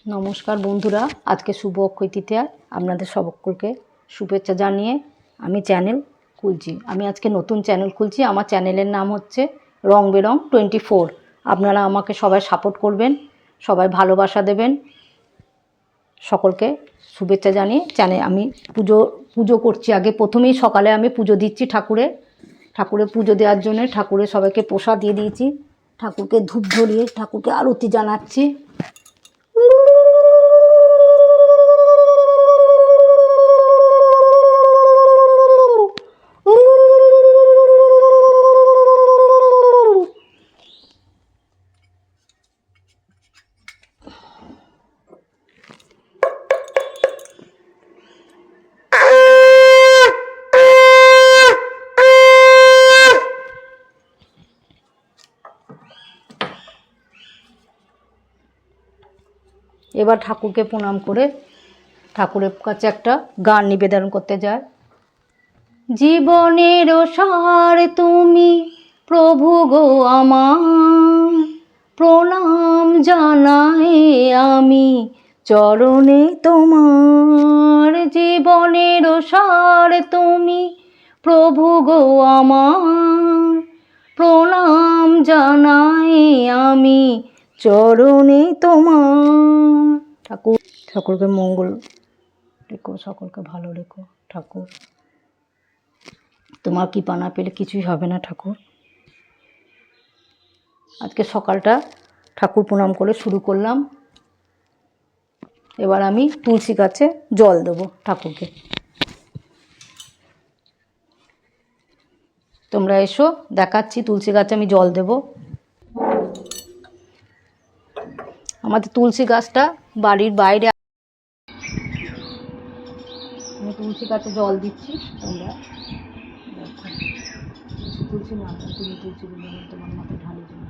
নমস্কার বন্ধুরা, আজকে শুভ অক্ষয় তৃতীয়া। আপনাদের সকলকে শুভেচ্ছা জানিয়ে আমি চ্যানেল খুলছি। আমি আজকে নতুন চ্যানেল খুলছি। আমার চ্যানেলের নাম হচ্ছে রং বেরং 24। আপনারা আমাকে সবাই সাপোর্ট করবেন, সবাই ভালোবাসা দেবেন। সকলকে শুভেচ্ছা জানিয়ে আমি পুজো করছি। আগে প্রথমেই সকালে আমি পুজো দিচ্ছি ঠাকুরের পুজো দেওয়ার জন্য ঠাকুরের সবাইকে প্রসাদ দিয়ে দিয়েছি। ঠাকুরকে ধূপ ধরিয়ে ঠাকুরকে আরতি জানাচ্ছি। এবার ঠাকুরকে প্রণাম করে ঠাকুরের কাছে একটা গান নিবেদন করতে যায়। জীবনের সার তুমি প্রভু গো আমার, প্রণাম জানাই আমি চরণে তোমার। জীবনের সার তুমি প্রভু গো আমার, প্রণাম জানাই আমি চরণে তোমার। ঠাকুরকে মঙ্গল রেখো, সকলকে ভালো রেখো ঠাকুর। তোমার কৃপা না পেলে কিছুই হবে না ঠাকুর। আজকে সকালটা ঠাকুর প্রণাম করে শুরু করলাম। এবার আমি তুলসী গাছে জল দেবো ঠাকুরকে। তোমরা এসো, দেখাচ্ছি তুলসী গাছে আমি জল দেব। আমাদের তুলসী গাছটা বাড়ির বাইরে। আমি তুলসী গাছে জল দিচ্ছি। তোমরা তুলসী মাতা, তুমি তুলসী তোমার মাথায় ঢালি জল।